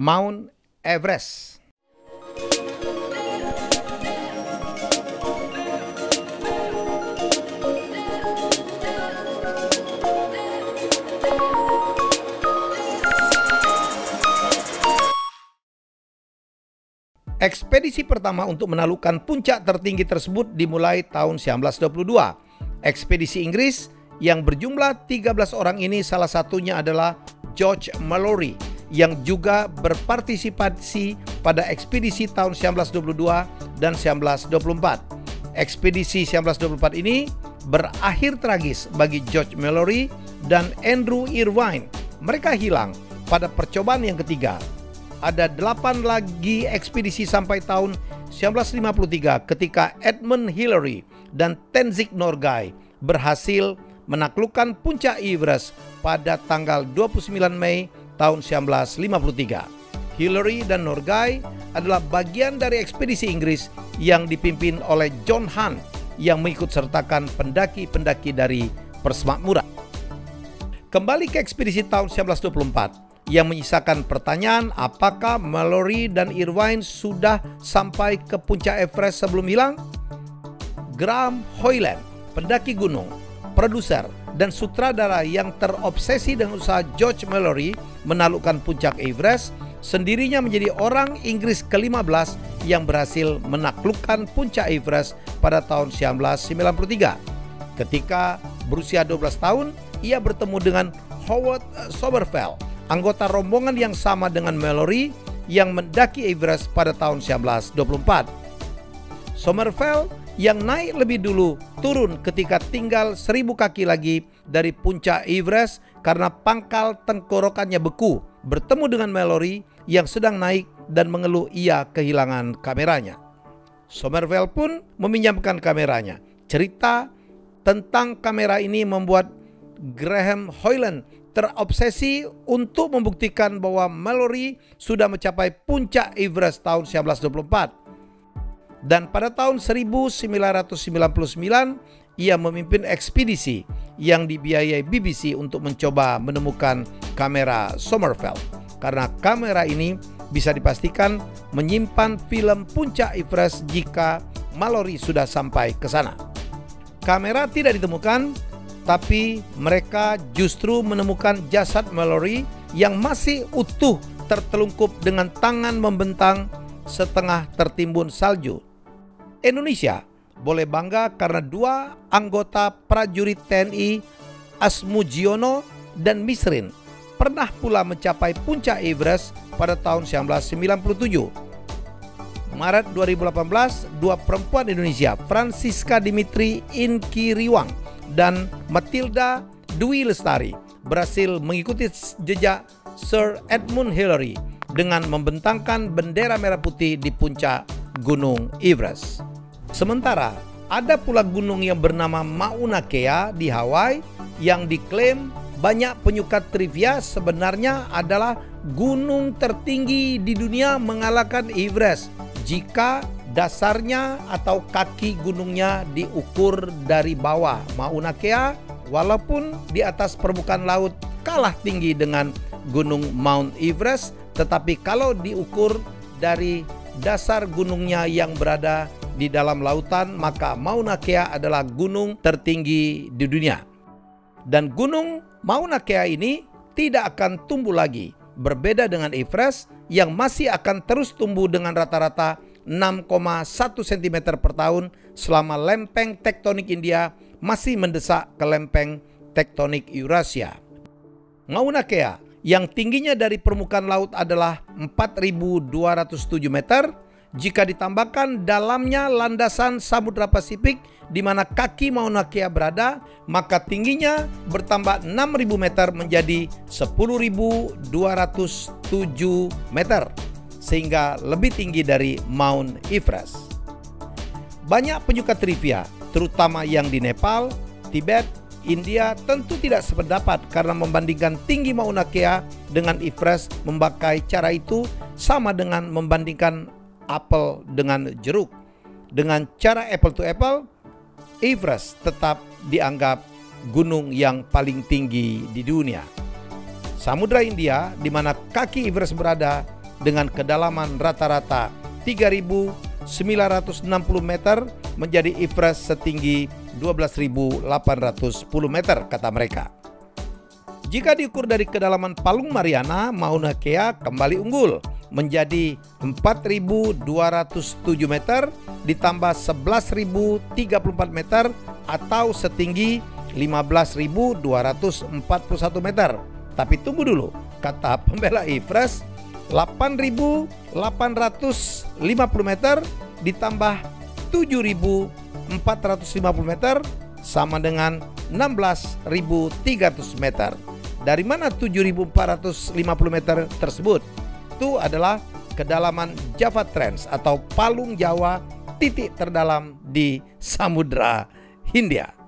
Mount Everest. Ekspedisi pertama untuk menaklukkan puncak tertinggi tersebut dimulai tahun 1922. Ekspedisi Inggris yang berjumlah 13 orang ini salah satunya adalah George Mallory yang juga berpartisipasi pada ekspedisi tahun 1922 dan 1924. Ekspedisi 1924 ini berakhir tragis bagi George Mallory dan Andrew Irvine. Mereka hilang pada percobaan yang ketiga. Ada 8 lagi ekspedisi sampai tahun 1953 ketika Edmund Hillary dan Tenzing Norgay berhasil menaklukkan puncak Everest pada tanggal 29 Mei tahun 1953. Hillary dan Norgay adalah bagian dari ekspedisi Inggris yang dipimpin oleh John Hunt yang mengikut sertakan pendaki-pendaki dari Persemakmuran. Kembali ke ekspedisi tahun 1924 yang menyisakan pertanyaan apakah Mallory dan Irvine sudah sampai ke puncak Everest sebelum hilang? Graham Hoyland, pendaki gunung, produser, dan sutradara yang terobsesi dengan usaha George Mallory menaklukkan puncak Everest, sendirinya menjadi orang Inggris ke-15 yang berhasil menaklukkan puncak Everest pada tahun 1993. Ketika berusia 12 tahun, ia bertemu dengan Howard Sommerfeld, anggota rombongan yang sama dengan Mallory yang mendaki Everest pada tahun 1924. Sommerfeld yang naik lebih dulu turun ketika tinggal 1000 kaki lagi dari puncak Everest karena pangkal tenggorokannya beku, bertemu dengan Mallory yang sedang naik dan mengeluh ia kehilangan kameranya. Sommerfeld pun meminjamkan kameranya. Cerita tentang kamera ini membuat Graham Hoyland terobsesi untuk membuktikan bahwa Mallory sudah mencapai puncak Everest tahun 1924. Dan pada tahun 1999, ia memimpin ekspedisi yang dibiayai BBC untuk mencoba menemukan kamera Sommerfeld. Karena kamera ini bisa dipastikan menyimpan film puncak Everest jika Mallory sudah sampai ke sana. Kamera tidak ditemukan, tapi mereka justru menemukan jasad Mallory yang masih utuh tertelungkup dengan tangan membentang setengah tertimbun salju. Indonesia boleh bangga karena 2 anggota prajurit TNI, Asmujiono dan Misrin, pernah pula mencapai puncak Everest pada tahun 1997. Maret 2018, 2 perempuan Indonesia, Francisca Dimitri Inkiriwang dan Matilda Dwi Lestari, berhasil mengikuti jejak Sir Edmund Hillary dengan membentangkan bendera merah putih di puncak Gunung Everest. Sementara ada pula gunung yang bernama Mauna Kea di Hawaii yang diklaim banyak penyuka trivia sebenarnya adalah gunung tertinggi di dunia mengalahkan Everest jika dasarnya atau kaki gunungnya diukur dari bawah. Mauna Kea walaupun di atas permukaan laut kalah tinggi dengan gunung Mount Everest, tetapi kalau diukur dari dasar gunungnya yang berada di dalam lautan, maka Mauna Kea adalah gunung tertinggi di dunia. Dan gunung Mauna Kea ini tidak akan tumbuh lagi, berbeda dengan Everest yang masih akan terus tumbuh dengan rata-rata 6,1 cm per tahun selama lempeng tektonik India masih mendesak ke lempeng tektonik Eurasia. Mauna Kea yang tingginya dari permukaan laut adalah 4.207 meter. Jika ditambahkan dalamnya landasan Samudra Pasifik di mana kaki Mauna Kea berada, maka tingginya bertambah 6.000 meter menjadi 10.207 meter, sehingga lebih tinggi dari Mount Everest. Banyak penyuka trivia, terutama yang di Nepal, Tibet, India, tentu tidak sependapat karena membandingkan tinggi Mauna Kea dengan Everest memakai cara itu sama dengan membandingkan apel dengan jeruk. Dengan cara apple to apple, Everest tetap dianggap gunung yang paling tinggi di dunia. Samudra India, di mana kaki Everest berada, dengan kedalaman rata-rata 3.960 meter menjadi Everest setinggi 12.810 meter, kata mereka. Jika diukur dari kedalaman Palung Mariana, Mauna Kea kembali unggul menjadi 4.207 meter ditambah 11.034 meter atau setinggi 15.241 meter. Tapi tunggu dulu, kata pembela Everest, 8.850 meter ditambah 7.450 meter sama dengan 16.300 meter. Dari mana 7.450 meter tersebut? Itu adalah kedalaman Java Trench atau Palung Jawa, titik terdalam di Samudra Hindia.